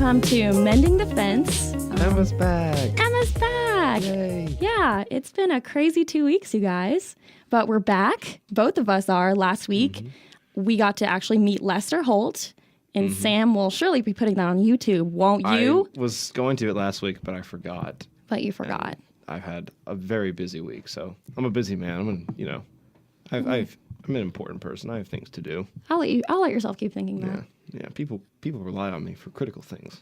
welcome to Mending the Fence. Emma's back. Emma's back. Yay. Yeah, it's been a crazy 2 weeks, you guys. But we're back. Both of us are. Last week, we got to actually meet Lester Holt. And Sam will surely be putting that on YouTube, won't you? I was going to it last week, but I forgot. But you forgot. And I've had a very busy week, so I'm a busy man. I'm an important person. I have things to do. I'll let yourself keep thinking that. Yeah. People rely on me for critical things.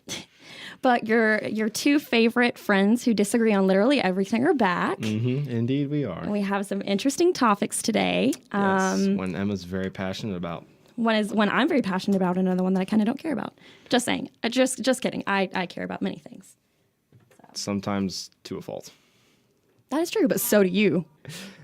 But your two favorite friends who disagree on literally everything are back. Indeed, we are. And we have some interesting topics today. Yes, one Emma's very passionate about. One is one I'm very passionate about, and another one that I kind of don't care about. Just saying. Just kidding. I care about many things. So. Sometimes to a fault. That is true, but so do you.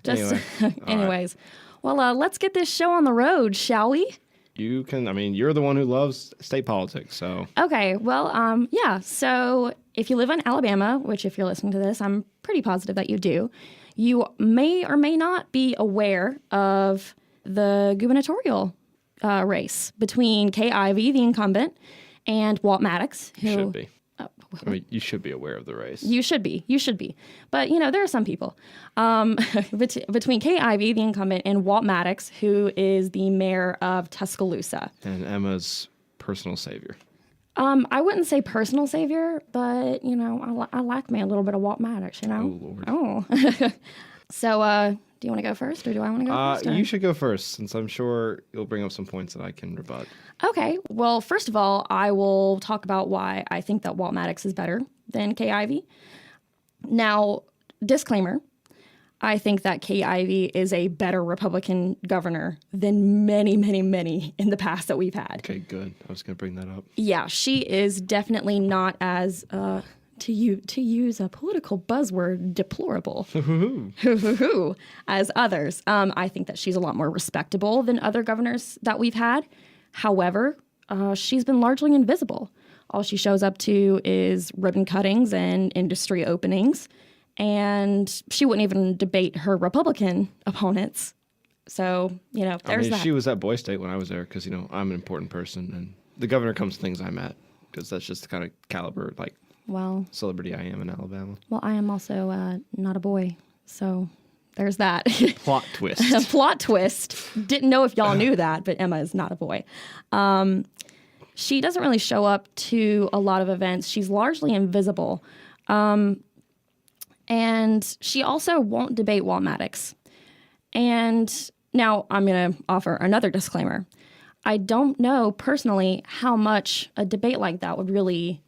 Anyways. Right. Well, let's get this show on the road, shall we? You can. I mean, you're the one who loves state politics, so. Okay. Well, yeah. So if you live in Alabama, which if you're listening to this, I'm pretty positive that you do, you may or may not be aware of the gubernatorial race between Kay Ivey, the incumbent, and Walt Maddox, who should be. I mean, you should be aware of the race. You should be. But, there are some people. Between Kay Ivey, the incumbent, and Walt Maddox, who is the mayor of Tuscaloosa. And Emma's personal savior. I wouldn't say personal savior, but, I like me a little bit of Walt Maddox, Oh, Lord. Oh. So, do you want to go first, or do I want to go first? You should go first, since I'm sure you'll bring up some points that I can rebut. Okay. Well, first of all, I will talk about why I think that Walt Maddox is better than Kay Ivey. Now, disclaimer, I think that Kay Ivey is a better Republican governor than many, many, many in the past that we've had. Okay, good. I was going to bring that up. Yeah, she is definitely not as... to use a political buzzword, deplorable as others. I think that she's a lot more respectable than other governors that we've had. However, she's been largely invisible. All she shows up to is ribbon cuttings and industry openings, and she wouldn't even debate her Republican opponents. So, there's that. She was at Boy State when I was there because, I'm an important person, and the governor comes to things I'm at because that's just the kind of caliber, celebrity I am in Alabama. Well, I am also not a boy, so there's that. Plot twist. Plot twist. Didn't know if y'all knew that, but Emma is not a boy. She doesn't really show up to a lot of events. She's largely invisible. And she also won't debate Walt Maddox. And now I'm going to offer another disclaimer. I don't know personally how much a debate like that would really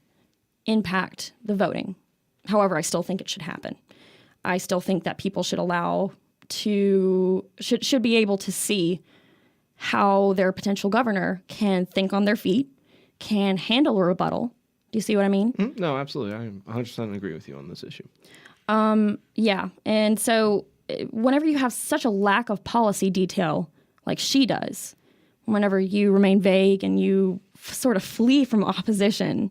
impact the voting. However, I still think it should happen. I still think that people should should be able to see how their potential governor can think on their feet, can handle a rebuttal. Do you see what I mean? No, absolutely. I 100% agree with you on this issue. Yeah. And so whenever you have such a lack of policy detail like she does, whenever you remain vague and you sort of flee from opposition,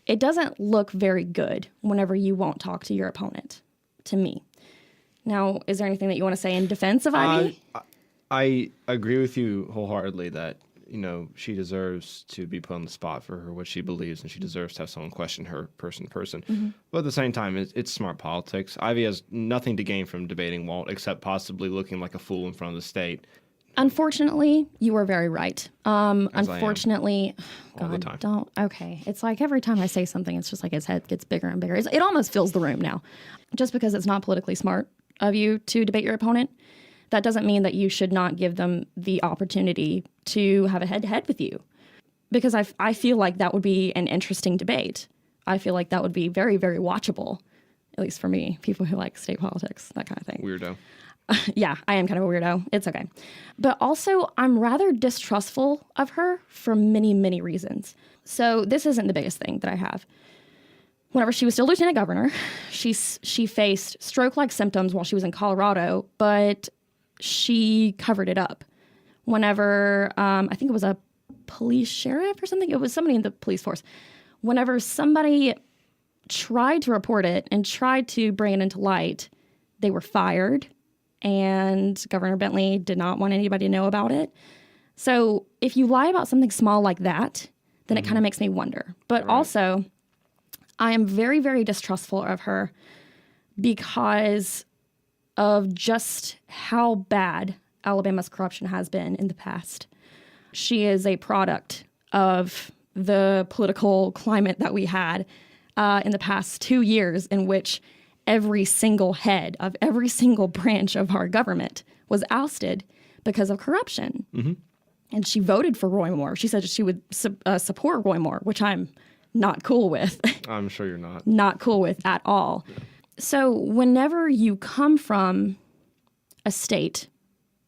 it doesn't look very good whenever you won't talk to your opponent, to me. Now, is there anything that you want to say in defense of Ivy? I agree with you wholeheartedly that, she deserves to be put on the spot for what she believes, and she deserves to have someone question her person to person. But at the same time, it's smart politics. Ivy has nothing to gain from debating Walt except possibly looking like a fool in front of the state. Unfortunately, you are very right. Unfortunately, all the time. Don't. Okay. It's like every time I say something, it's just like his head gets bigger and bigger. It almost fills the room now. Just because it's not politically smart of you to debate your opponent, that doesn't mean that you should not give them the opportunity to have a head-to-head with you. Because I feel like that would be an interesting debate. I feel like that would be very, very watchable, at least for me, people who like state politics, that kind of thing. Weirdo. Yeah, I am kind of a weirdo. It's okay. But also, I'm rather distrustful of her for many, many reasons. So this isn't the biggest thing that I have. Whenever she was still lieutenant governor, she faced stroke-like symptoms while she was in Colorado, but she covered it up. Whenever, I think it was a police sheriff or something, it was somebody in the police force. Whenever somebody tried to report it and tried to bring it into light, they were fired. And Governor Bentley did not want anybody to know about it. So if you lie about something small like that, then it kind of makes me wonder. But Right. also, I am very, very distrustful of her because of just how bad Alabama's corruption has been in the past. She is a product of the political climate that we had in the past 2 years, in which every single head of every single branch of our government was ousted because of corruption. And she voted for Roy Moore. She said she would support Roy Moore, which I'm not cool with. I'm sure you're not. Not cool with at all. So whenever you come from a state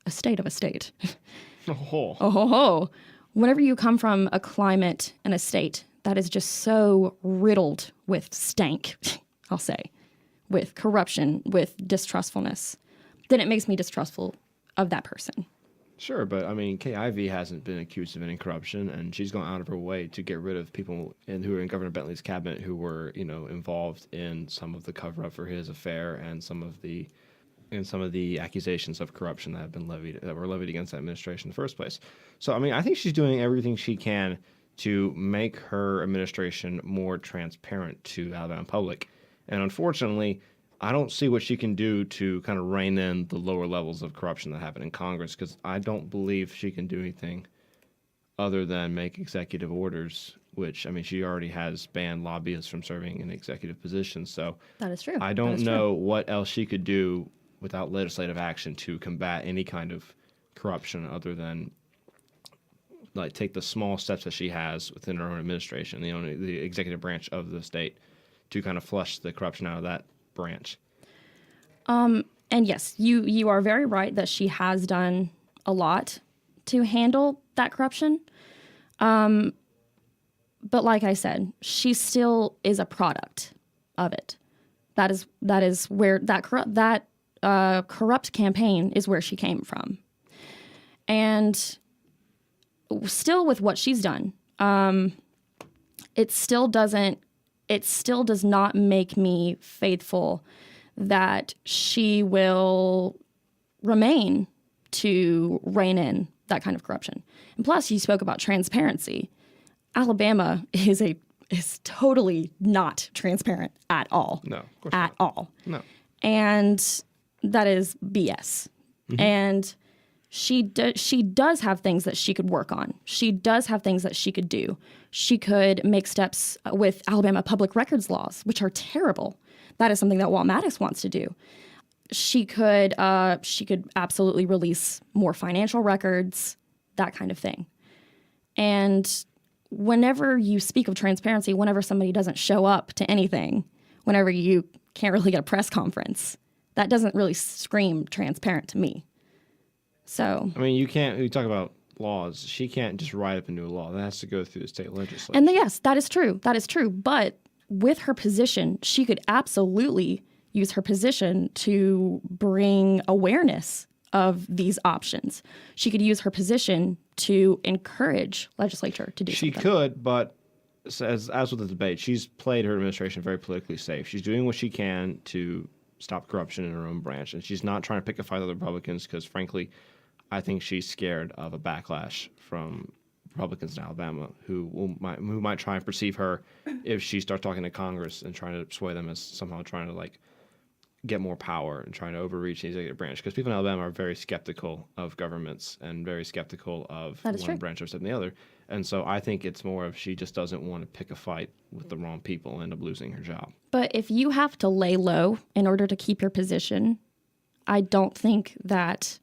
of a state, whenever you come from a climate and a state that is just so riddled with stank, I'll say, with corruption, with distrustfulness, then it makes me distrustful of that person. Sure, but I mean, Kay Ivey hasn't been accused of any corruption, and she's gone out of her way to get rid of people who were in Governor Bentley's cabinet who were, involved in some of the cover-up for his affair and some of the accusations of corruption that were levied against that administration in the first place. So, I mean, I think she's doing everything she can to make her administration more transparent to Alabama public, and unfortunately, I don't see what she can do to kind of rein in the lower levels of corruption that happen in Congress, because I don't believe she can do anything other than make executive orders, which, I mean, she already has banned lobbyists from serving in executive positions. So That is true. I don't know what else she could do without legislative action to combat any kind of corruption other than like take the small steps that she has within her own administration, the executive branch of the state, to kind of flush the corruption out of that branch. And yes, you are very right that she has done a lot to handle that corruption. But like I said, she still is a product of it. That is where that corrupt campaign is where she came from. And still with what she's done, it still does not make me faithful that she will remain to rein in that kind of corruption. And plus, you spoke about transparency. Alabama is totally not transparent at all. No, of course at not. all. No. And that is BS. And she does have things that she could work on. She does have things that she could do. She could make steps with Alabama public records laws, which are terrible. That is something that Walt Maddox wants to do. She could absolutely release more financial records, that kind of thing. And whenever you speak of transparency, whenever somebody doesn't show up to anything, whenever you can't really get a press conference, that doesn't really scream transparent to me. So, I mean, you talk about laws. She can't just write up a new law. That has to go through the state legislature. and yes, that is true. That is true. But with her position, she could absolutely use her position to bring awareness of these options. She could use her position to encourage legislature to do She something. could, but as with the debate, she's played her administration very politically safe. She's doing what she can to stop corruption in her own branch, and she's not trying to pick a fight with the Republicans because, frankly, I think she's scared of a backlash from Republicans in Alabama who might try and perceive her if she starts talking to Congress and trying to sway them as somehow trying to get more power and trying to overreach the executive branch, because people in Alabama are very skeptical of governments and very skeptical of one branch or the other. And so I think it's more of she just doesn't want to pick a fight with the wrong people and end up losing her job. But if you have to lay low in order to keep your position, I don't think that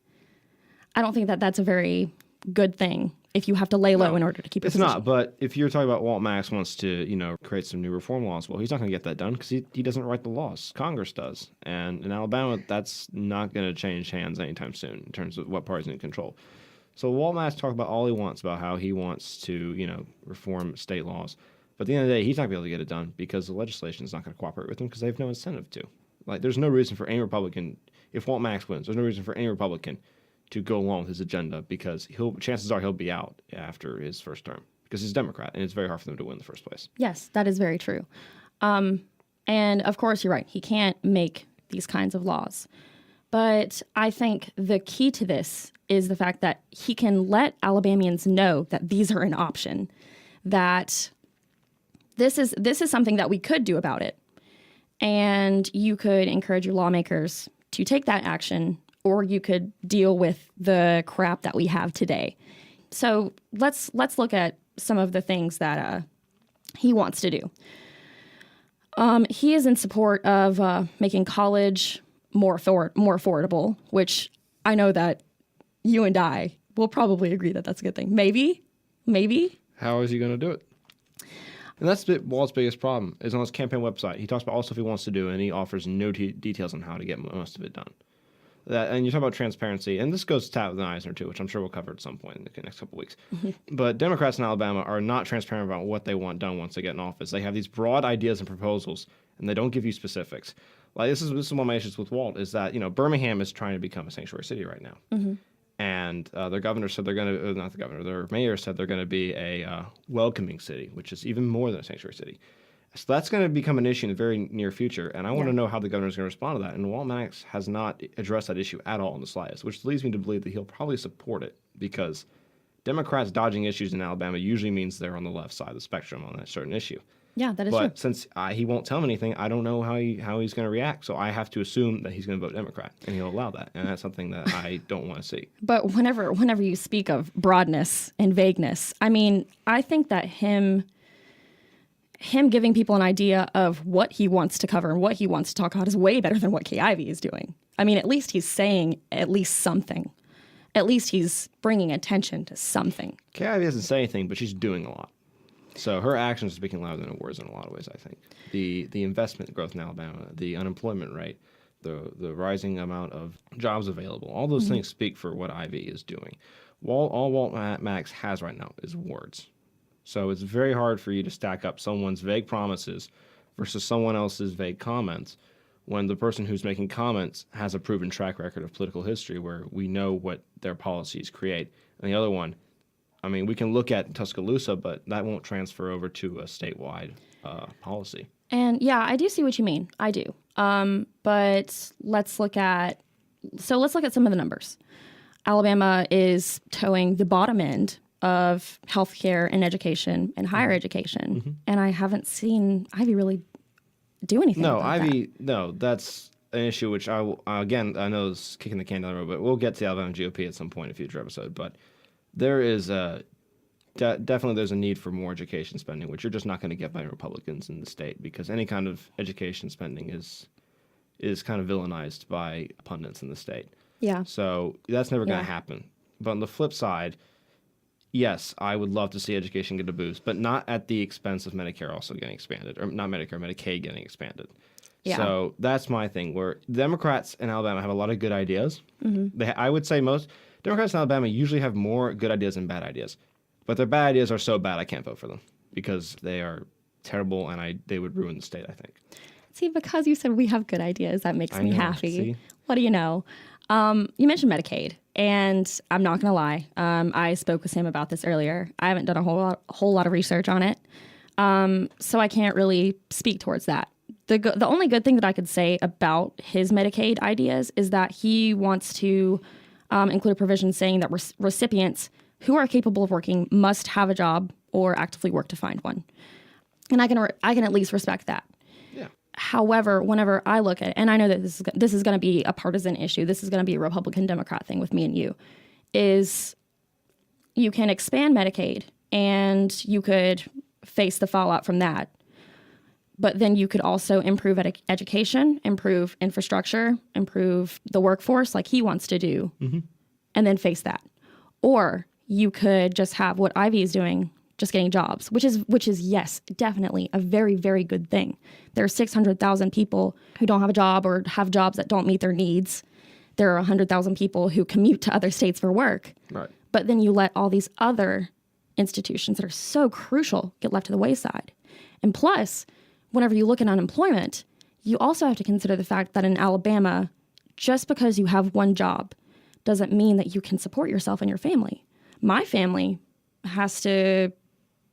that's a very good thing. If you have to lay low in order to keep your position. It's not, but if you're talking about Walt Max wants to, create some new reform laws, well, he's not going to get that done because he doesn't write the laws. Congress does. And in Alabama, that's not going to change hands anytime soon in terms of what party's in control. So Walt Max talks about all he wants about how he wants to, reform state laws. But at the end of the day, he's not going to be able to get it done because the legislation is not going to cooperate with him because they have no incentive to. There's no reason for any Republican, if Walt Max wins, there's no reason for any Republican to go along with his agenda because chances are he'll be out after his first term because he's a Democrat and it's very hard for them to win in the first place. Yes, that is very true. And of course, you're right. He can't make these kinds of laws. But I think the key to this is the fact that he can let Alabamians know that these are an option, that this is something that we could do about it. And you could encourage your lawmakers to take that action, or you could deal with the crap that we have today. So let's look at some of the things that he wants to do. He is in support of making college more affordable, which I know that you and I will probably agree that that's a good thing. Maybe. How is he going to do it? And that's Walt's biggest problem, is on his campaign website. He talks about all stuff he wants to do, and he offers no details on how to get most of it done. And you talk about transparency, and this goes to with Eisner too, which I'm sure we'll cover at some point in the next couple of weeks. But Democrats in Alabama are not transparent about what they want done once they get in office. They have these broad ideas and proposals, and they don't give you specifics. Like this is one of my issues with Walt, is that Birmingham is trying to become a sanctuary city right now. And their governor said they're going to, not the governor, their mayor said they're going to be a welcoming city, which is even more than a sanctuary city. So that's going to become an issue in the very near future, and I want to know how the governor is going to respond to that. And Walt Maddox has not addressed that issue at all in the slightest, which leads me to believe that he'll probably support it, because Democrats dodging issues in Alabama usually means they're on the left side of the spectrum on that certain issue. Yeah, that is true. But since he won't tell me anything, I don't know how he's going to react. So I have to assume that he's going to vote Democrat, and he'll allow that. And that's something that I don't want to see. But whenever you speak of broadness and vagueness, I mean, I think that him giving people an idea of what he wants to cover and what he wants to talk about is way better than what Kay Ivey is doing. I mean, at least he's saying at least something. At least he's bringing attention to something. Kay Ivey doesn't say anything, but she's doing a lot. So her actions are speaking louder than her words in a lot of ways, I think. The investment growth in Alabama, the unemployment rate, the rising amount of jobs available, all those things speak for what Ivey is doing. All Walt Maddox has right now is words. So it's very hard for you to stack up someone's vague promises versus someone else's vague comments when the person who's making comments has a proven track record of political history where we know what their policies create. And the other one, I mean, we can look at Tuscaloosa, but that won't transfer over to a statewide policy. And yeah, I do see what you mean. I do. But let's look at some of the numbers. Alabama is towing the bottom end of healthcare and education and higher education, and I haven't seen Ivey really do anything. No, about Ivey. that. No, that's an issue which I know is kicking the can down the road, but we'll get to the Alabama GOP at some point in a future episode. But there is definitely there's a need for more education spending, which you're just not going to get by Republicans in the state, because any kind of education spending is kind of villainized by pundits in the state. Yeah. So that's never going to happen. But on the flip side, yes, I would love to see education get a boost, but not at the expense of Medicare also getting expanded, or not Medicare, Medicaid getting expanded. Yeah. So that's my thing, where Democrats in Alabama have a lot of good ideas. I would say most Democrats in Alabama usually have more good ideas than bad ideas. But their bad ideas are so bad I can't vote for them because they are terrible and they would ruin the state, I think. See, because you said we have good ideas, that makes me happy. See? What do you know? You mentioned Medicaid, and I'm not going to lie. I spoke with Sam about this earlier. I haven't done a whole lot of research on it, so I can't really speak towards that. The only good thing that I could say about his Medicaid ideas is that he wants to include a provision saying that recipients who are capable of working must have a job or actively work to find one. And I can at least respect that. Yeah. However, whenever I look at it, and I know that this is going to be a partisan issue, this is going to be a Republican-Democrat thing with me and you, is you can expand Medicaid and you could face the fallout from that. But then you could also improve education, improve infrastructure, improve the workforce like he wants to do, and then face that. Or you could just have what Ivey is doing, just getting jobs, which is yes, definitely a very, very good thing. There are 600,000 people who don't have a job or have jobs that don't meet their needs. There are 100,000 people who commute to other states for work. Right. But then you let all these other institutions that are so crucial get left to the wayside. And plus, whenever you look at unemployment, you also have to consider the fact that in Alabama, just because you have one job doesn't mean that you can support yourself and your family. My family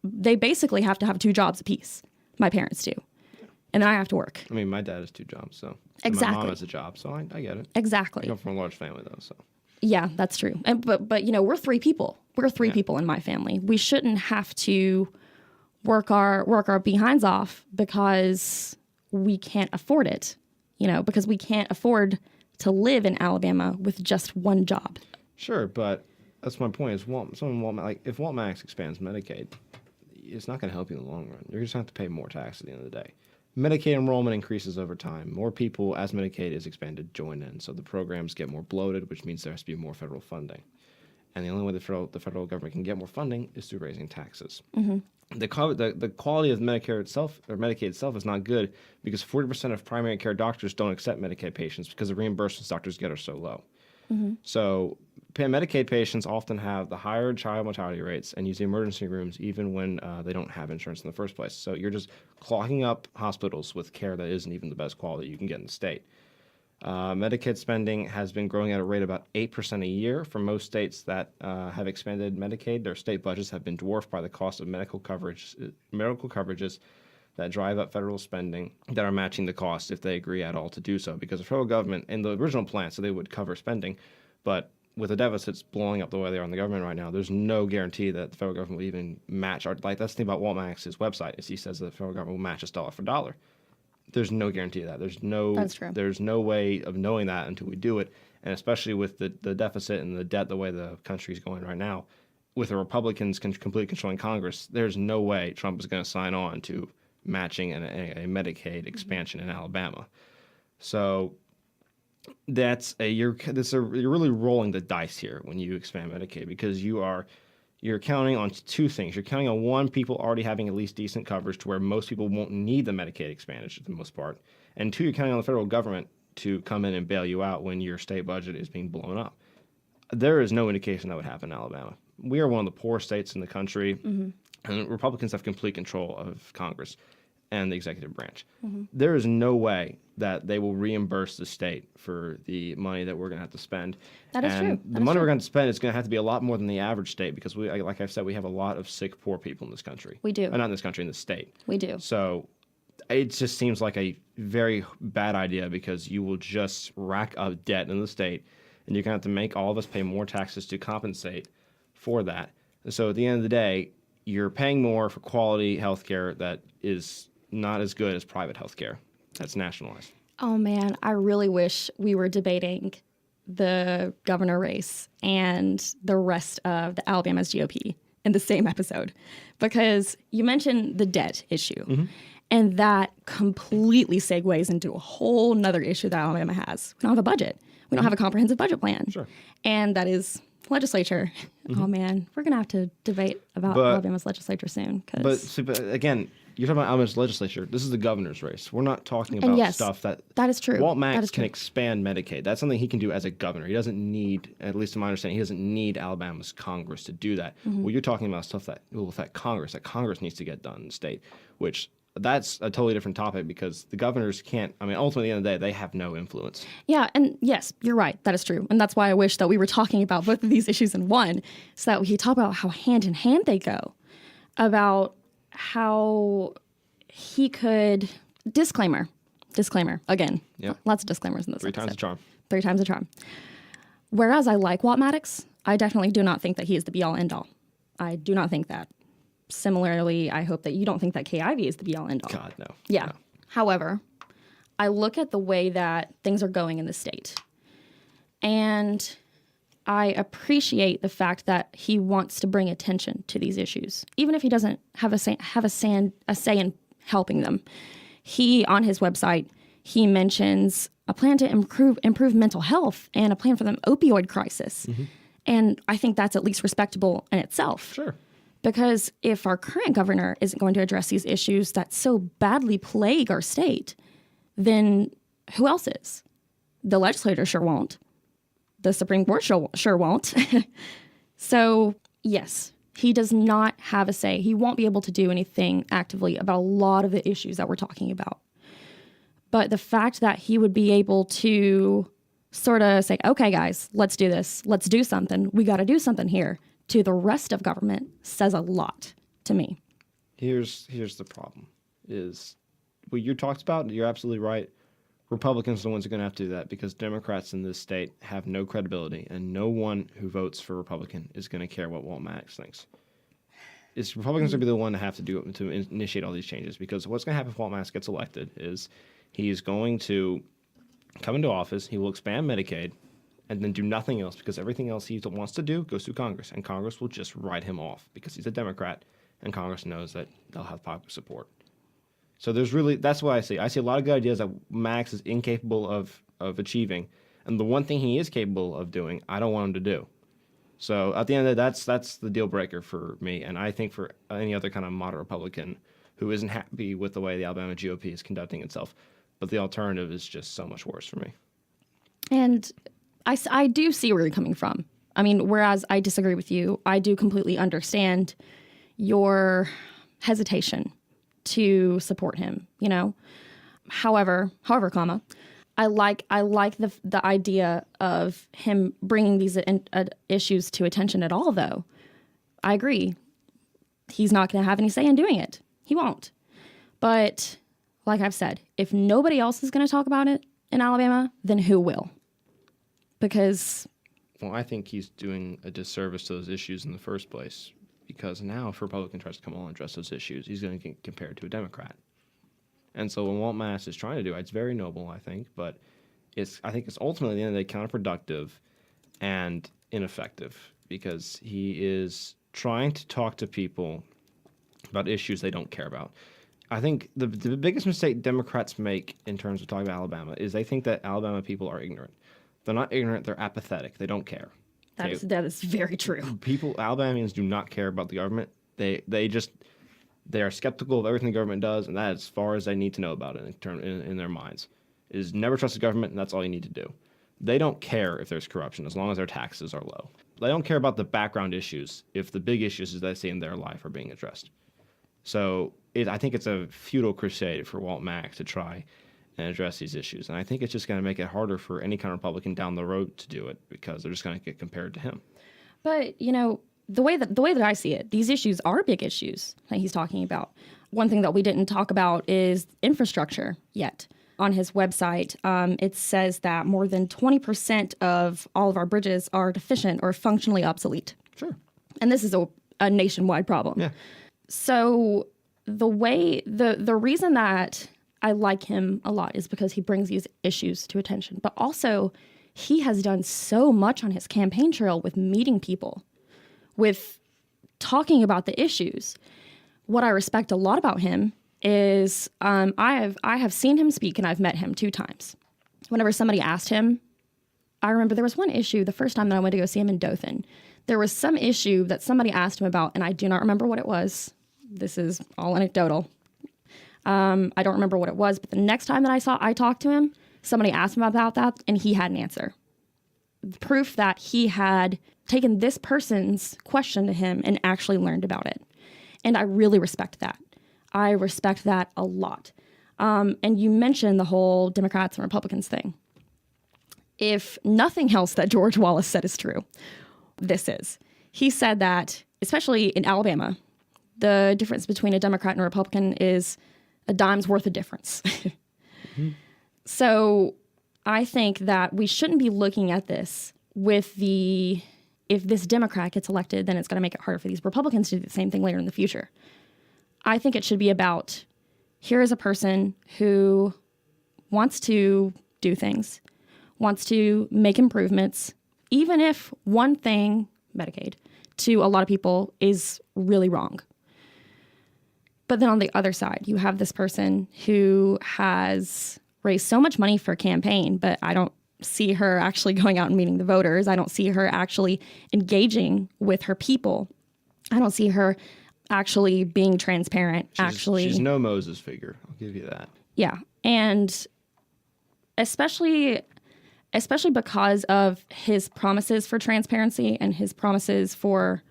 they basically have to have 2 jobs apiece. My parents do. And then I have to work. I mean, my dad has 2 jobs, so. Exactly. And my mom has a job, so I get it. Exactly. I come from a large family, though, so. Yeah, that's true. But we're 3 people. We're 3 people in my family. We shouldn't have to work our behinds off because we can't afford it, because we can't afford to live in Alabama with just one job. Sure, but that's my point. Is if Walt Max expands Medicaid, it's not going to help you in the long run. You're just going to have to pay more tax at the end of the day. Medicaid enrollment increases over time. More people, as Medicaid is expanded, join in. So the programs get more bloated, which means there has to be more federal funding. And the only way the federal government can get more funding is through raising taxes. Mm-hmm. The quality of Medicare itself, or Medicaid itself, is not good because 40% of primary care doctors don't accept Medicaid patients because the reimbursements doctors get are so low. Mm-hmm. So Medicaid patients often have the higher child mortality rates and use the emergency rooms even when they don't have insurance in the first place. So you're just clogging up hospitals with care that isn't even the best quality you can get in the state. Medicaid spending has been growing at a rate of about 8% a year. For most states that have expanded Medicaid, their state budgets have been dwarfed by the cost of medical coverages that drive up federal spending that are matching the cost if they agree at all to do so. Because the federal government, in the original plan, so they would cover spending, but with the deficits blowing up the way they are in the government right now, there's no guarantee that the federal government will even match. That's the thing about Walt Max's website is he says that the federal government will match us dollar for dollar. There's no guarantee of that. That's true. There's no way of knowing that until we do it. And especially with the deficit and the debt the way the country's going right now, with the Republicans completely controlling Congress, there's no way Trump is going to sign on to matching a Medicaid expansion in Alabama. So you're really rolling the dice here when you expand Medicaid because you're counting on two things. You're counting on one, people already having at least decent coverage to where most people won't need the Medicaid expansion for the most part. And two, you're counting on the federal government to come in and bail you out when your state budget is being blown up. There is no indication that would happen in Alabama. We are one of the poorest states in the country, mm-hmm. and Republicans have complete control of Congress and the executive branch. Mm-hmm. There is no way that they will reimburse the state for the money that we're going to have to spend. That is true. The money we're going to spend is going to have to be a lot more than the average state because, like I've said, we have a lot of sick, poor people in this country. We do. Not in this country, in the state. We do. So it just seems like a very bad idea because you will just rack up debt in the state, and you're going to have to make all of us pay more taxes to compensate for that. So at the end of the day, you're paying more for quality health care that is not as good as private health care that's nationalized. Oh, man, I really wish we were debating the governor race and the rest of the Alabama's GOP in the same episode because you mentioned the debt issue. Mm-hmm. And that completely segues into a whole nother issue that Alabama has. We don't have a budget. We don't have a comprehensive budget plan. Sure. And that is legislature. Mm-hmm. Oh, man, we're going to have to debate about Alabama's legislature soon. But again, you're talking about Alabama's legislature. This is the governor's race. We're not talking about stuff that is true. Walt Max can expand Medicaid. That's something he can do as a governor. He doesn't need, at least in my understanding, he doesn't need Alabama's Congress to do that. Mm-hmm. Well, you're talking about stuff that will affect Congress, that Congress needs to get done in the state, which that's a totally different topic because the governors can't, ultimately at the end of the day, they have no influence. Yeah, and yes, you're right. That is true. And that's why I wish that we were talking about both of these issues in one so that we could talk about how hand in hand they go, about how he could, disclaimer, again, yep. Lots of disclaimers in this Three times the charm. Whereas I like Walt Maddox, I definitely do not think that he is the be-all, end-all. I do not think that. Similarly, I hope that you don't think that Kay Ivey is the be-all, end-all. God, no. Yeah. No. However, I look at the way that things are going in the state, and I appreciate the fact that he wants to bring attention to these issues, even if he doesn't have a say in helping them. He, on his website, he mentions a plan to improve mental health and a plan for the opioid crisis. Mm-hmm. And I think that's at least respectable in itself. Sure. Because if our current governor isn't going to address these issues that so badly plague our state, then who else is? The legislature sure won't. The Supreme Court sure won't. So, yes, he does not have a say. He won't be able to do anything actively about a lot of the issues that we're talking about. But the fact that he would be able to sort of say, okay, guys, let's do this. Let's do something. We got to do something here to the rest of government says a lot to me. Here's the problem is what you talked about. You're absolutely right. Republicans are the ones who are going to have to do that because Democrats in this state have no credibility, and no one who votes for Republican is going to care what Walt Maddox thinks. Republicans are going to be the one to have to initiate all these changes, because what's going to happen if Walt Mass gets elected is he's going to come into office, he will expand Medicaid, and then do nothing else, because everything else he wants to do goes through Congress, and Congress will just write him off because he's a Democrat, and Congress knows that they'll have popular support. So that's what I see. I see a lot of good ideas that Max is incapable of achieving, and the one thing he is capable of doing, I don't want him to do. So at the end of the day, that's the deal breaker for me, and I think for any other kind of moderate Republican who isn't happy with the way the Alabama GOP is conducting itself. But the alternative is just so much worse for me. And I do see where you're coming from. I mean, whereas I disagree with you, I do completely understand your hesitation to support him, you know? However, comma, I like the idea of him bringing these issues to attention at all, though. I agree. He's not going to have any say in doing it. He won't. But like I've said, if nobody else is going to talk about it in Alabama, then who will? Because... Well, I think he's doing a disservice to those issues in the first place, because now if a Republican tries to come along and address those issues, he's going to get compared to a Democrat. And so what Walt Mass is trying to do, it's very noble, I think, but I think it's ultimately, at the end of the day, counterproductive and ineffective, because he is trying to talk to people about issues they don't care about. I think the biggest mistake Democrats make in terms of talking about Alabama is they think that Alabama people are ignorant. They're not ignorant, they're apathetic. They don't care. That is very true. Alabamians do not care about the government. They are skeptical of everything the government does, and that is as far as they need to know about it in their minds. It is never trust the government, and that's all you need to do. They don't care if there's corruption as long as their taxes are low. They don't care about the background issues if the big issues they see in their life are being addressed. So I think it's a futile crusade for Walt Mack to try and address these issues. And I think it's just going to make it harder for any kind of Republican down the road to do it, because they're just going to get compared to him. But, you know, the way that I see it, these issues are big issues that he's talking about. One thing that we didn't talk about is infrastructure yet. On his website, it says that more than 20% of all of our bridges are deficient or functionally obsolete. Sure. And this is a nationwide problem. Yeah. So the reason that I like him a lot is because he brings these issues to attention. But also, he has done so much on his campaign trail with meeting people, with talking about the issues. What I respect a lot about him is I have seen him speak, and I've met him 2 times. Whenever somebody asked him, I remember there was one issue the first time that I went to go see him in Dothan. There was some issue that somebody asked him about, and I do not remember what it was. This is all anecdotal. I don't remember what it was, but the next time that I talked to him, somebody asked him about that, and he had an answer. Proof that he had taken this person's question to him and actually learned about it. And I really respect that. I respect that a lot. And you mentioned the whole Democrats and Republicans thing. If nothing else that George Wallace said is true, this is. He said that, especially in Alabama, the difference between a Democrat and a Republican is a dime's worth of difference. Mm-hmm. So I think that we shouldn't be looking at this with if this Democrat gets elected, then it's going to make it harder for these Republicans to do the same thing later in the future. I think it should be about, here is a person who wants to do things, wants to make improvements, even if one thing, Medicaid, to a lot of people is really wrong. But then on the other side, you have this person who has raised so much money for a campaign, but I don't see her actually going out and meeting the voters. I don't see her actually engaging with her people. I don't see her actually being transparent. She's no Moses figure. I'll give you that. Yeah. And especially because of his promises for transparency and his promises for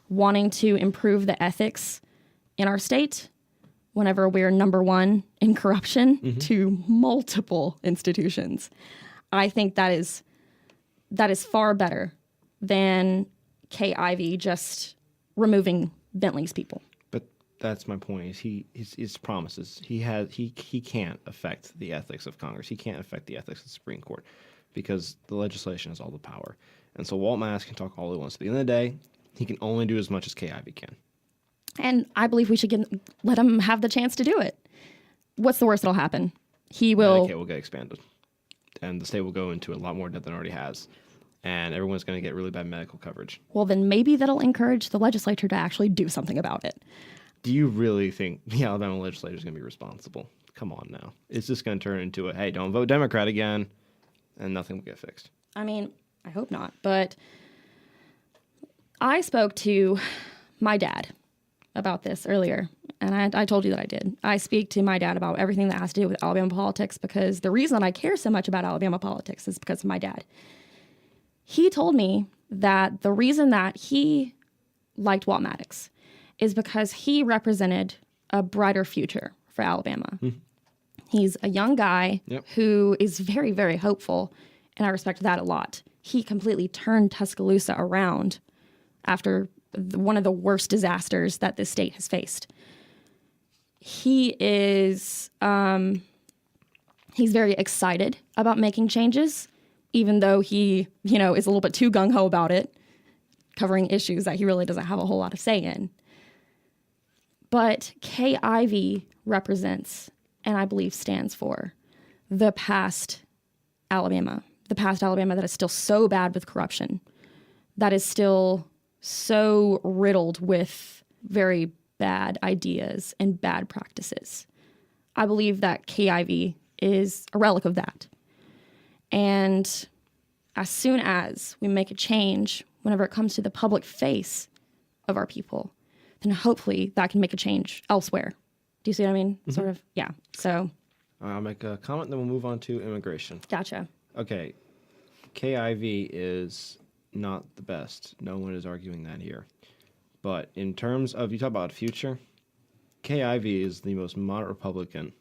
wanting to improve the ethics in our state, whenever we're number 1 in corruption to multiple institutions. I think that is far better than Kay Ivey just removing Bentley's people. But that's my point. His promises. He can't affect the ethics of Congress. He can't affect the ethics of the Supreme Court, because the legislation has all the power. And so Walt Mass can talk all he wants. At the end of the day, he can only do as much as Kay Ivey can. And I believe we should let him have the chance to do it. What's the worst that'll happen? He will... Medicaid will get expanded. And the state will go into a lot more debt than it already has. And everyone's going to get really bad medical coverage. Well, then maybe that'll encourage the legislature to actually do something about it. Do you really think the Alabama legislature is going to be responsible? Come on now. It's just going to turn into a, hey, don't vote Democrat again, and nothing will get fixed. I mean, I hope not. But I spoke to my dad about this earlier, and I told you that I did. I speak to my dad about everything that has to do with Alabama politics because the reason I care so much about Alabama politics is because of my dad. He told me that the reason that he liked Walt Maddox is because he represented a brighter future for Alabama. He's a young guy who is very, very hopeful, and I respect that a lot. He completely turned Tuscaloosa around after one of the worst disasters that this state has faced. He is, he's very excited about making changes, even though he, is a little bit too gung-ho about it, covering issues that he really doesn't have a whole lot of say in. But Kay Ivey represents, and I believe stands for, the past Alabama that is still so bad with corruption, that is still so riddled with very bad ideas and bad practices. I believe that Kay Ivey is a relic of that. And as soon as we make a change, whenever it comes to the public face of our people, then hopefully that can make a change elsewhere. Do you see what I mean? Mm-hmm. Sort of, yeah. So I'll make a comment, then we'll move on to immigration. Gotcha. Okay. Kay Ivey is not the best. No one is arguing that here. But in terms of, you talk about future, Kay Ivey is the most moderate Republican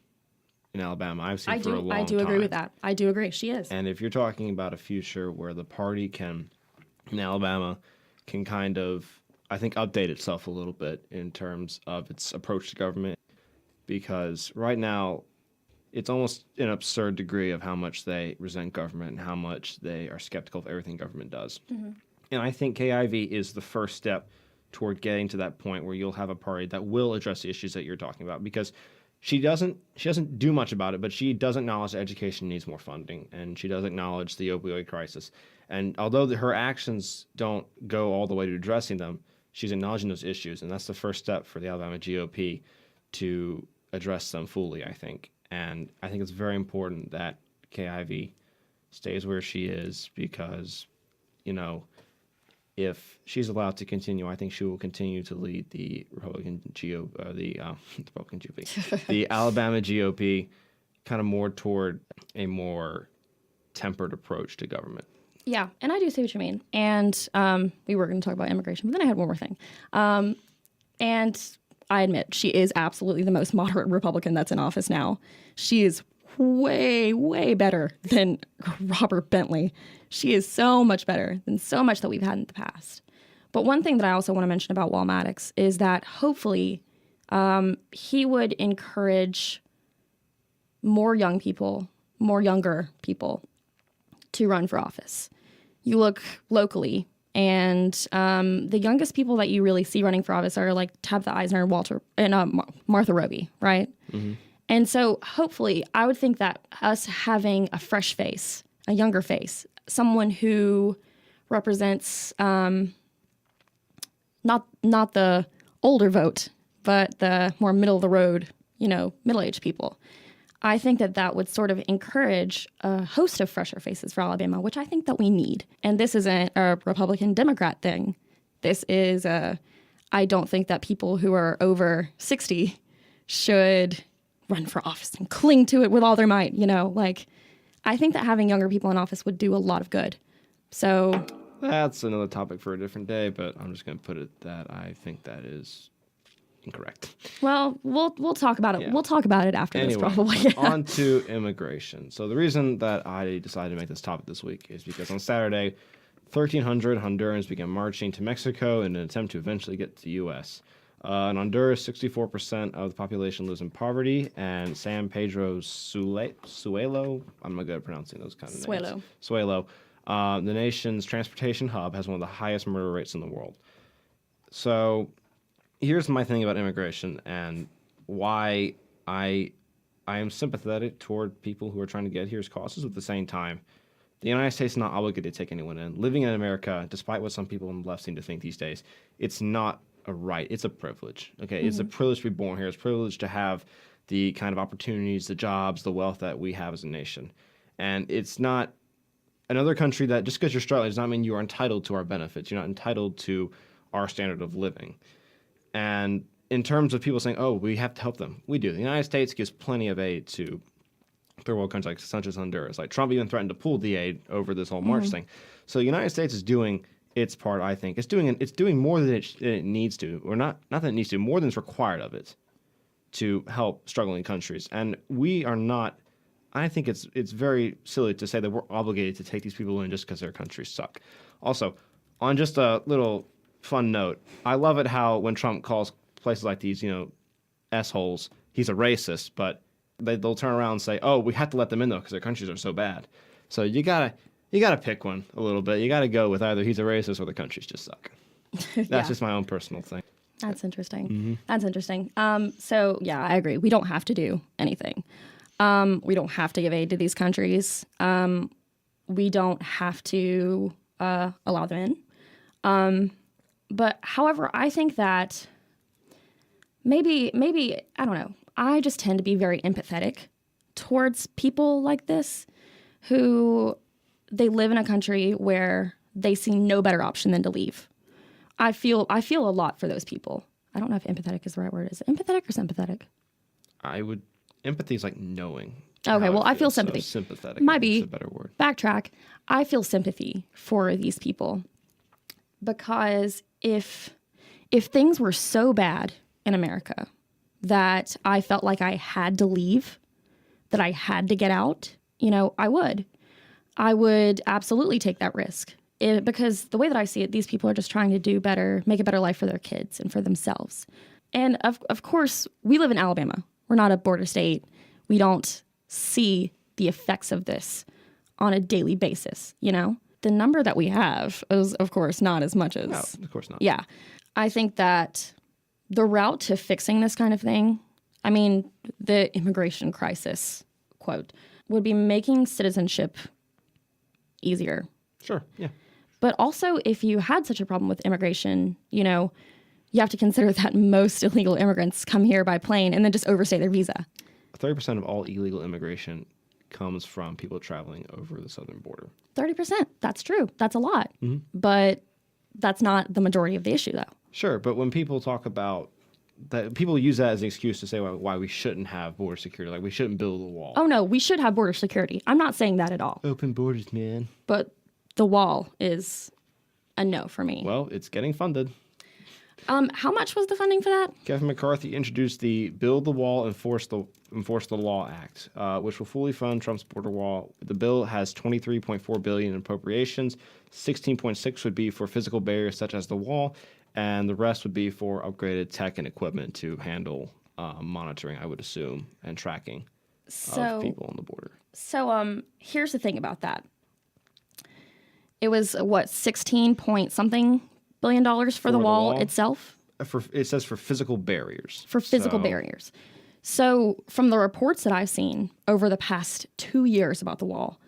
in Alabama I've seen for a long time. I do agree with that. I do agree. She is. And if you're talking about a future where the party in Alabama can kind of, I think, update itself a little bit in terms of its approach to government, because right now it's almost an absurd degree of how much they resent government and how much they are skeptical of everything government does. Mm-hmm. And I think Kay Ivey is the first step toward getting to that point where you'll have a party that will address the issues that you're talking about, because she doesn't do much about it, but she does acknowledge that education needs more funding, and she does acknowledge the opioid crisis. And although her actions don't go all the way to addressing them, she's acknowledging those issues, and that's the first step for the Alabama GOP to address them fully, I think. And I think it's very important that Kay Ivey stays where she is because, if she's allowed to continue, I think she will continue to lead the Republican GOP, the Alabama GOP, kind of more toward a more tempered approach to government. Yeah, and I do see what you mean. And we were going to talk about immigration, but then I had one more thing. And I admit, she is absolutely the most moderate Republican that's in office now. She is way, way better than Robert Bentley. She is so much better than so much that we've had in the past. But one thing that I also want to mention about Walt Maddox is that hopefully he would encourage more younger people to run for office. You look locally, and the youngest people that you really see running for office are like Tabitha Eisner, Martha Roby, right? Mm-hmm. And so hopefully I would think that us having a fresh face, a younger face, someone who represents not the older vote, but the more middle of the road, middle-aged people, I think that would sort of encourage a host of fresher faces for Alabama, which I think that we need. And this isn't a Republican-Democrat thing. This is I don't think that people who are over 60 should run for office and cling to it with all their might, I think that having younger people in office would do a lot of good. So that's another topic for a different day, but I'm just going to put it that I think that is incorrect. Well, we'll talk about it. Yeah. We'll talk about it after this, probably. On to immigration. So the reason that I decided to make this topic this week is because on Saturday, 1,300 Hondurans began marching to Mexico in an attempt to eventually get to the U.S. In Honduras, 64% of the population lives in poverty, and San Pedro Suelo, I'm not good at pronouncing those kind of names. Suelo, the nation's transportation hub, has one of the highest murder rates in the world. So here's my thing about immigration and why I am sympathetic toward people who are trying to get here as causes. At the same time, the United States is not obligated to take anyone in. Living in America, despite what some people on the left seem to think these days, it's not a right. It's a privilege. Okay, it's a privilege to be born here. It's a privilege to have the kind of opportunities, the jobs, the wealth that we have as a nation. And it's not another country that just because you're struggling does not mean you are entitled to our benefits. You're not entitled to our standard of living. And in terms of people saying, oh, we have to help them, we do. The United States gives plenty of aid to third world countries like such as Honduras. Like Trump even threatened to pull the aid over this whole March thing. So the United States is doing its part, I think. It's doing more than it needs to, or not that it needs to, more than is required of it to help struggling countries. And we are not. I think it's very silly to say that we're obligated to take these people in just because their countries suck. Also, on just a little fun note, I love it how when Trump calls places like these, S-holes, he's a racist, but they'll turn around and say, oh, we have to let them in though because their countries are so bad. So you gotta pick one a little bit. You gotta go with either he's a racist or the countries just suck. That's just my own personal thing. That's interesting. That's interesting. So yeah, I agree. We don't have to do anything. We don't have to give aid to these countries. We don't have to allow them in. But however, I think that maybe I don't know. I just tend to be very empathetic towards people like this who they live in a country where they see no better option than to leave. I feel a lot for those people. I don't know if empathetic is the right word. Is it empathetic or sympathetic? Empathy is like knowing. Okay, well, I feel so sympathy. Sympathetic Might be is a better word. Backtrack. I feel sympathy for these people because if things were so bad in America that I felt like I had to leave, that I had to get out, I would absolutely take that risk. Because the way that I see it, these people are just trying to do better, make a better life for their kids and for themselves. And of course, we live in Alabama. We're not a border state. We don't see the effects of this on a daily basis, The number that we have is, of course, not as much as... No, of course not. Yeah. I think that the route to fixing this kind of thing, the immigration crisis, quote, would be making citizenship easier. Sure, yeah. But also, if you had such a problem with immigration, you have to consider that most illegal immigrants come here by plane and then just overstay their visa. 30% of all illegal immigration comes from people traveling over the southern border. 30%. That's true. That's a lot. But that's not the majority of the issue, though. Sure, but when people talk about that, people use that as an excuse to say why we shouldn't have border security, like we shouldn't build a wall. Oh, no, we should have border security. I'm not saying that at all. Open borders, man. But the wall is a no for me. Well, it's getting funded. How much was the funding for that? Kevin McCarthy introduced the Build the Wall, Enforce the Law Act, which will fully fund Trump's border wall. The bill has $23.4 billion in appropriations. 16.6 would be for physical barriers such as the wall, and the rest would be for upgraded tech and equipment to handle monitoring, I would assume, and tracking of people on the border. So here's the thing about that. It was, 16 point something billion dollars for the wall itself? It says for physical barriers. For physical barriers. So from the reports that I've seen over the past 2 years about the wall,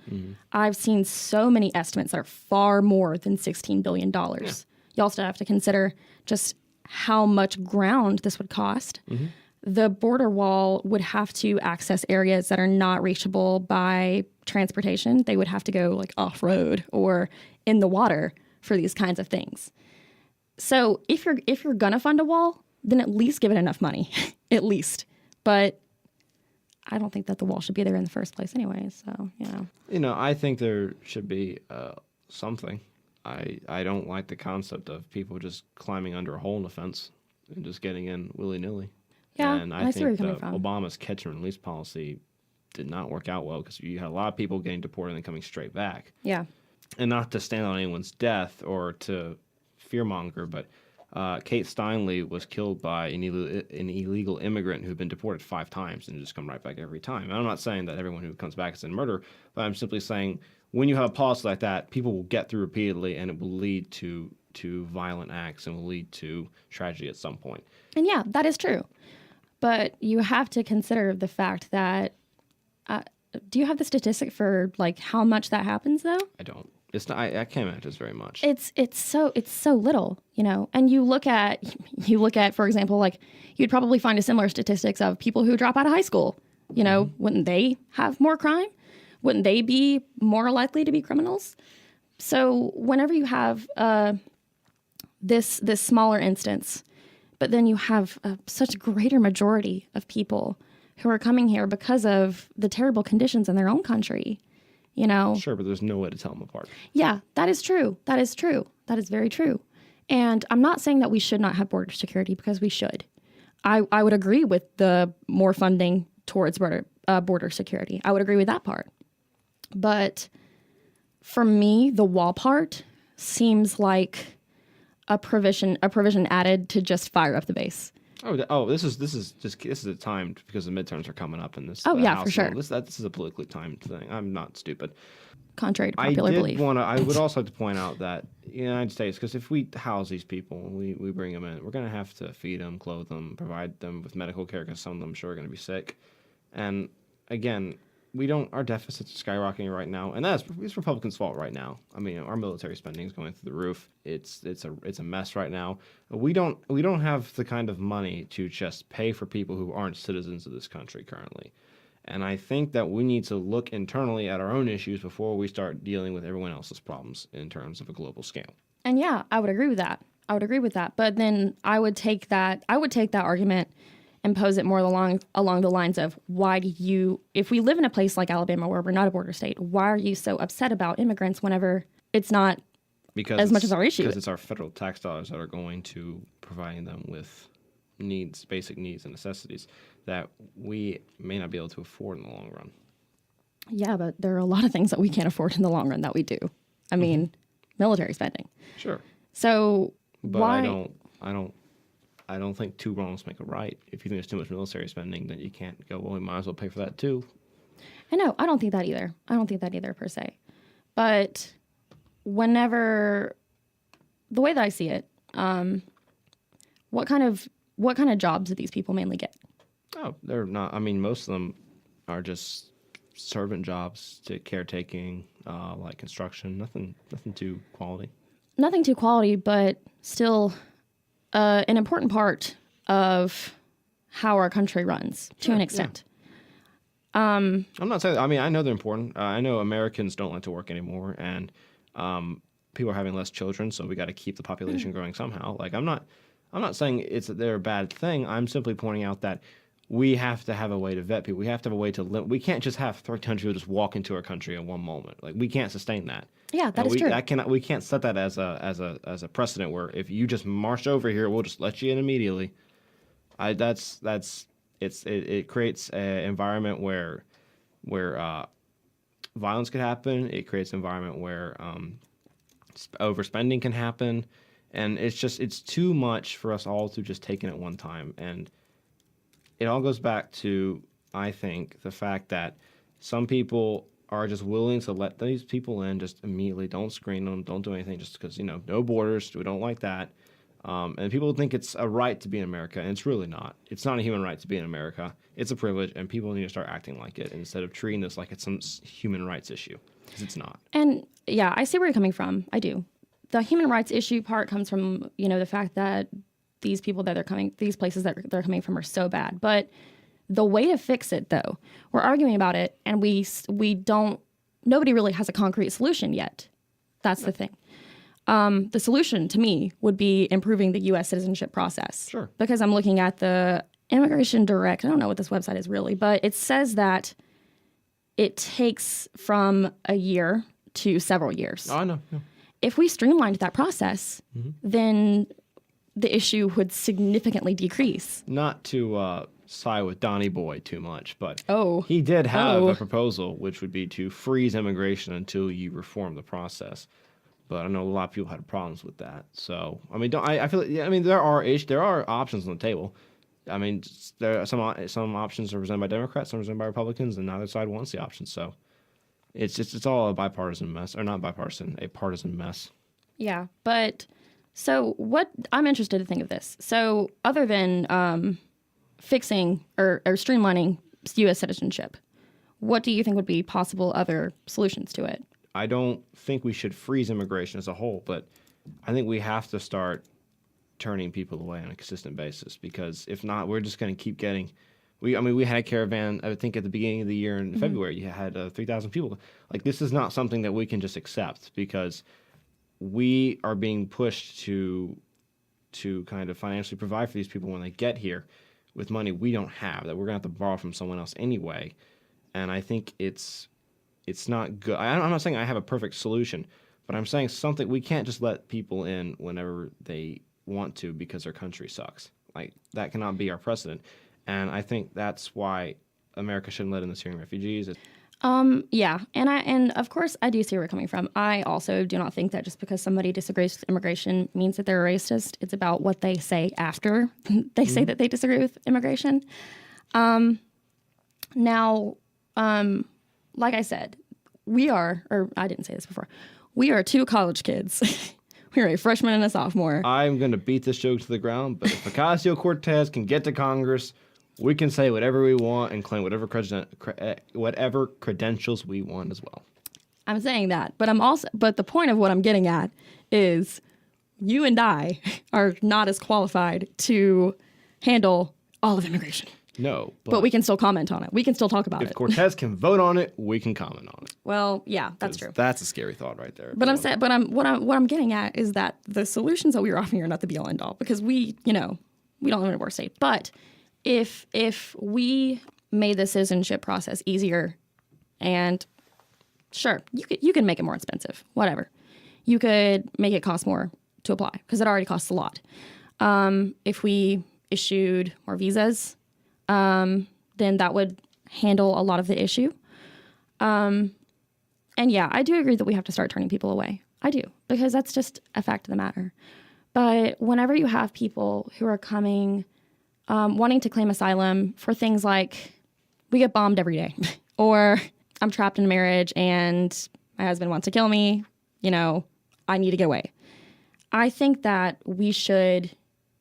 I've seen so many estimates that are far more than $16 billion. Yeah. You also have to consider just how much ground this would cost. The border wall would have to access areas that are not reachable by transportation. They would have to go like off-road or in the water for these kinds of things. So if you're gonna fund a wall, then at least give it enough money, at least. But I don't think that the wall should be there in the first place anyway. So I think there should be something. I don't like the concept of people just climbing under a hole in the fence and just getting in willy-nilly. Yeah, and I see where you're think coming from. Obama's catch and release policy did not work out well because you had a lot of people getting deported and then coming straight back. Yeah. And not to stand on anyone's death or to fearmonger, but Kate Steinle was killed by an illegal immigrant who'd been deported 5 times and just come right back every time. And I'm not saying that everyone who comes back is in murder, but I'm simply saying when you have a policy like that, people will get through repeatedly, and it will lead to violent acts and will lead to tragedy at some point. And yeah, that is true. But you have to consider the fact that, do you have the statistic for like how much that happens though? I don't. It's not. I can't imagine it's very much. It's so little, you know. And you look at, for example, like you'd probably find a similar statistics of people who drop out of high school. You know, wouldn't they have more crime? Wouldn't they be more likely to be criminals? So whenever you have this smaller instance, but then you have such a greater majority of people who are coming here because of the terrible conditions in their own country, you know? Sure, but there's no way to tell them apart. Yeah, that is true. That is true. That is very true. And I'm not saying that we should not have border security, because we should. I would agree with the more funding towards border security. I would agree with that part. But for me, the wall part seems like a provision added to just fire up the base. This is a timed because the midterms are coming up in this. Oh yeah, House for sure. This is a politically timed thing. I'm not stupid. Contrary to popular belief. I would also like to point out that in the United States, because if we house these people, we bring them in, we're going to have to feed them, clothe them, provide them with medical care, because some of them sure are going to be sick. And again, our deficits are skyrocketing right now, and it's Republicans' fault right now. I mean, our military spending is going through the roof. It's a mess right now. We don't have the kind of money to just pay for people who aren't citizens of this country currently. And I think that we need to look internally at our own issues before we start dealing with everyone else's problems in terms of a global scale. And yeah, I would agree with that. But then I would take that argument and pose it more along the lines of, if we live in a place like Alabama where we're not a border state, why are you so upset about immigrants whenever it's not as much as our issue? Because it's our federal tax dollars that are going to provide them with basic needs and necessities that we may not be able to afford in the long run. Yeah, but there are a lot of things that we can't afford in the long run that we do. I mean, military spending. Sure. So but why? I don't think 2 wrongs make a right. If you think there's too much military spending, then you can't go, well, we might as well pay for that too. I know. I don't think that either per se. But the way that I see it, what kind of jobs do these people mainly get? Oh, they're not. I mean, most of them are just servant jobs to caretaking, like construction. Nothing too quality. Nothing too quality, but still an important part of how our country runs to an extent. Yeah. I'm not saying. I mean, I know they're important. I know Americans don't like to work anymore, and people are having less children, so we got to keep the population growing somehow. Like, I'm not saying they're a bad thing. I'm simply pointing out that we have to have a way to vet people. We have to have a way to limit. We can't just have 300 people just walk into our country in one moment. Like, we can't sustain that. Yeah, that is true. We can't set that as a precedent where if you just march over here, we'll just let you in immediately. It creates an environment where violence could happen. It creates an environment where overspending can happen, and it's too much for us all to just take in at one time. And it all goes back to, I think, the fact that some people are just willing to let these people in just immediately. Don't screen them. Don't do anything just because, no borders. We don't like that. And people think it's a right to be in America, and it's really not. It's not a human right to be in America. It's a privilege, and people need to start acting like it instead of treating this like it's some human rights issue, because it's not. And yeah, I see where you're coming from. I do. The human rights issue part comes from, the fact that these places that they're coming from are so bad. But the way to fix it, though, we're arguing about it, and nobody really has a concrete solution yet. That's the thing. The solution to me would be improving the U.S. citizenship process. Sure. Because I'm looking at the Immigration Direct. I don't know what this website is really, but it says that it takes from a year to several years. Oh, I know. Yeah. If we streamlined that process, then the issue would significantly decrease. Not to side with Donnie Boy too much, but he did have a proposal, which would be to freeze immigration until you reform the process. But I know a lot of people had problems with that. So I mean, I feel like, yeah, I mean there are options on the table. I mean, there are some options are presented by Democrats, some are presented by Republicans, and neither side wants the options. So it's all a bipartisan mess, or not bipartisan, a partisan mess. Yeah, but so what I'm interested to think of this. So other than fixing or streamlining U.S. citizenship, what do you think would be possible other solutions to it? I don't think we should freeze immigration as a whole, but I think we have to start turning people away on a consistent basis, because if not, we're just going to keep getting. We had a caravan. I think at the beginning of the year in February, you had 3,000 people. Like, this is not something that we can just accept, because we are being pushed to kind of financially provide for these people when they get here with money we don't have, that we're going to have to borrow from someone else anyway. And I think it's not good. I'm not saying I have a perfect solution, but I'm saying something. We can't just let people in whenever they want to because their country sucks. Like, that cannot be our precedent. And I think that's why America shouldn't let in the Syrian refugees. Yeah, and of course I do see where you're coming from. I also do not think that just because somebody disagrees with immigration means that they're a racist. It's about what they say after they say that they disagree with immigration. Now, like I said, I didn't say this before, we are two college kids. We're a freshman and a sophomore. I'm going to beat this joke to the ground, but if Ocasio-Cortez can get to Congress, we can say whatever we want and claim whatever credentials we want as well. I'm saying that, but the point of what I'm getting at is you and I are not as qualified to handle all of immigration. No, but we can still comment on it. We can still talk about it. If Cortez can vote on it, we can comment on it. Well, yeah, that's true. That's a scary thought right there. But what I'm getting at is that the solutions that we are offering are not the be all end all, because we don't live in a war state. But if we made the citizenship process easier, and sure, you can make it more expensive, whatever. You could make it cost more to apply, because it already costs a lot. If we issued more visas, then that would handle a lot of the issue. And yeah, I do agree that we have to start turning people away. I do, because that's just a fact of the matter. But whenever you have people who are coming, wanting to claim asylum for things like, we get bombed every day, or I'm trapped in a marriage and my husband wants to kill me, I need to get away. I think that we should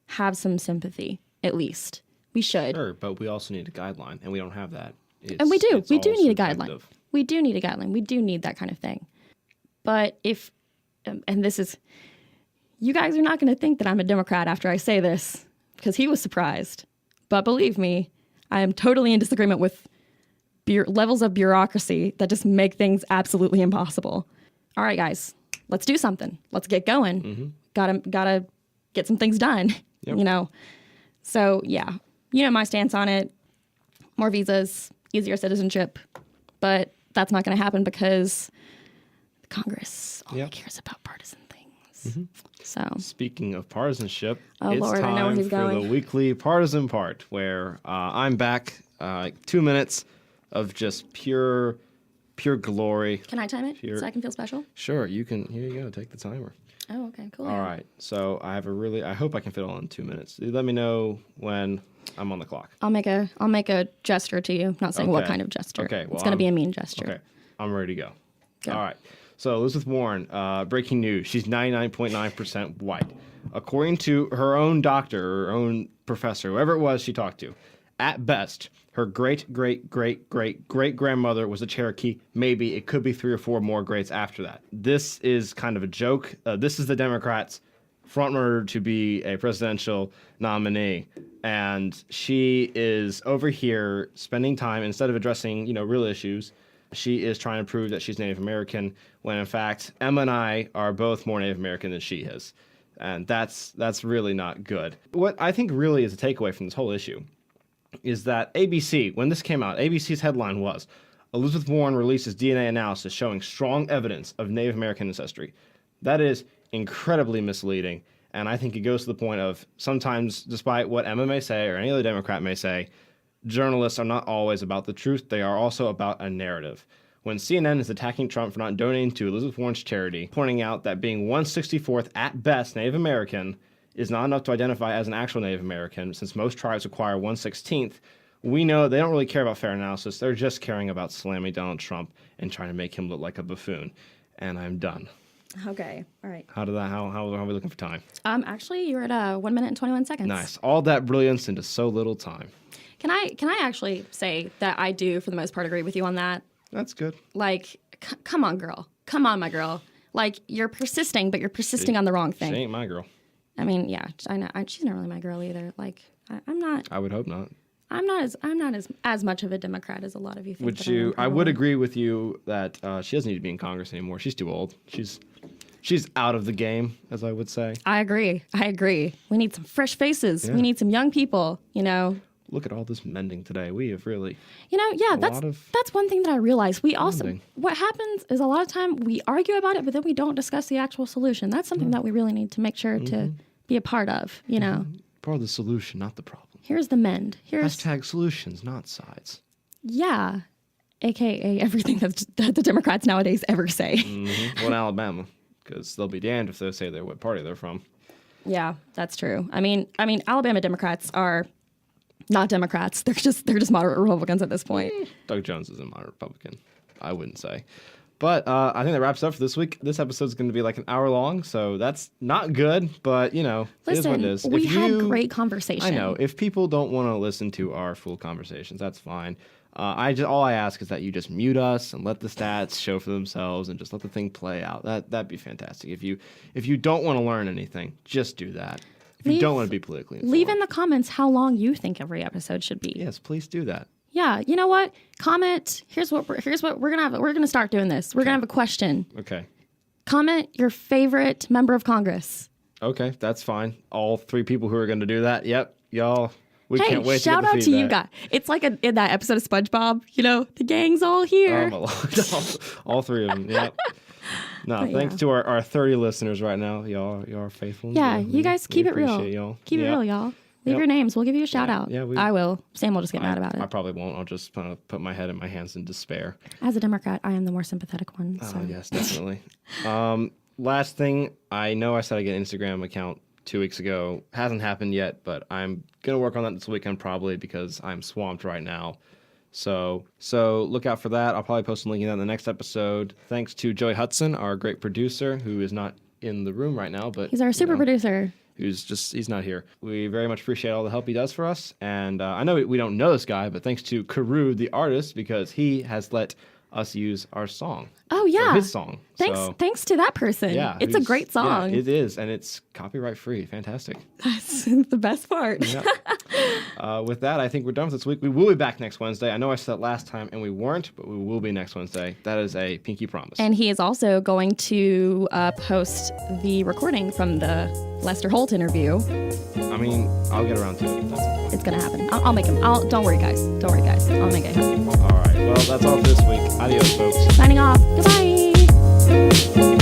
have some sympathy, at least. We should. Sure, but we also need a guideline, and we don't have that. And we do. We do need a guideline. We do need a guideline. We do need that kind of thing. But if, and this is, you guys are not going to think that I'm a Democrat after I say this, because he was surprised. But believe me, I am totally in disagreement with levels of bureaucracy that just make things absolutely impossible. All right, guys, let's do something. Let's get going. Gotta get some things done. Yep. So yeah. My stance on it, more visas, easier citizenship, but that's not going to happen because Congress only cares about partisan things. So, speaking of partisanship, it's Lord, time I know where he's for going. the weekly partisan part, where I'm back, 2 minutes of just pure glory. Can I time it so I can feel special? Sure, you can. Here you go. Take the timer. Oh, okay, cool. All right. So I hope I can fit all in 2 minutes. You let me know when I'm on the clock. I'll make a gesture to you. Not saying what kind of gesture. Okay. Well, it's going to be a mean gesture. Okay. I'm ready to go. All right. So Elizabeth Warren, breaking news. She's 99.9% white. According to her own doctor, her own professor, whoever it was she talked to, at best, her great-great-great-great-great-grandmother was a Cherokee. Maybe it could be 3 or 4 more greats after that. This is kind of a joke. This is the Democrats' frontrunner to be a presidential nominee. And she is over here spending time, instead of addressing, real issues, she is trying to prove that she's Native American, when in fact, Emma and I are both more Native American than she is. And that's really not good. What I think really is a takeaway from this whole issue is that ABC, when this came out, ABC's headline was, Elizabeth Warren releases DNA analysis showing strong evidence of Native American ancestry. That is incredibly misleading, and I think it goes to the point of, sometimes, despite what Emma may say or any other Democrat may say, journalists are not always about the truth. They are also about a narrative. when CNN is attacking Trump for not donating to Elizabeth Warren's charity, pointing out that being 164th at best Native American is not enough to identify as an actual Native American, since most tribes require 1/16th. We know they don't really care about fair analysis. They're just caring about slamming Donald Trump and trying to make him look like a buffoon. And I'm done. Okay. All right. How are we looking for time? Actually, you're at 1 minute and 21 seconds. Nice. All that brilliance into so little time. Can I actually say that I do, for the most part, agree with you on that? That's good. Like, come on, girl. Come on, my girl. Like, you're persisting, but you're persisting on the wrong thing. She ain't my girl. I mean, yeah, I know. She's not really my girl either. Like, I'm not. I would hope not. I'm not as much of a Democrat as a lot of you think. I would agree with you that she doesn't need to be in Congress anymore. She's too old. She's out of the game, as I would say. I agree. We need some fresh faces. Yeah. We need some young people, Look at all this mending today. We have really... that's one thing that I realized. We also... Mending. What happens is a lot of time we argue about it, but then we don't discuss the actual solution. That's something that we really need to make sure to be a part of, Part of the solution, not the problem. Here's the mend. Hashtag solutions, not sides. Yeah. AKA everything that the Democrats nowadays ever say. Well, in Alabama, because they'll be damned if they say what party they're from. Yeah, that's true. I mean, Alabama Democrats are not Democrats. They're just moderate Republicans at this point. Doug Jones is a moderate Republican, I wouldn't say. But I think that wraps up for this week. This episode is going to be like an hour long, so that's not good, but, Listen, it is what it is. We had great conversation. I know. If people don't want to listen to our full conversations, that's fine. All I ask is that you just mute us and let the stats show for themselves and just let the thing play out. That'd be fantastic. If you don't want to learn anything, just do that. If you don't want to be politically informed. Leave in the comments how long you think every episode should be. Yes, please do that. Yeah, you know what? Comment. Here's what we're gonna have. We're gonna start doing this. We're gonna have a question. Okay. Comment your favorite member of Congress. Okay, that's fine. All three people who are going to do that. Yep, y'all. We can't wait to get the feedback. Shout out to you guys. It's like in that episode of SpongeBob. The gang's all here. All three of them. Yep. No, thanks to our 30 listeners right now. Y'all are faithful. Yeah, you guys keep it real. Y'all. Keep it real, y'all. Leave your names. We'll give you a shout out. Yeah, I will. Sam will just get mad about it. I probably won't. I'll just put my head in my hands in despair. As a Democrat, I am the more sympathetic one. So. Oh, yes, definitely. Last thing, I know I said I'd get an Instagram account 2 weeks ago. Hasn't happened yet, but I'm going to work on that this weekend probably because I'm swamped right now. So look out for that. I'll probably post a link in that in the next episode. Thanks to Joey Hudson, our great producer, who is not in the room right now, but he's our super producer. He's not here. We very much appreciate all the help he does for us. And I know we don't know this guy, but thanks to Karu, the artist, because he has let us use our song. Oh, yeah. His song. Thanks to that person. Yeah. It's a great song. Yeah, it is. And it's copyright free. Fantastic. That's the best part. Yeah. With that, I think we're done for this week. We will be back next Wednesday. I know I said that last time and we weren't, but we will be next Wednesday. That is a pinky promise. And he is also going to post the recording from the Lester Holt interview. I mean, I'll get around to it. It's going to happen. I'll make him. Don't worry, guys. I'll make it happen. All right. Well, that's all for this week. Adios, folks. Signing off. Goodbye.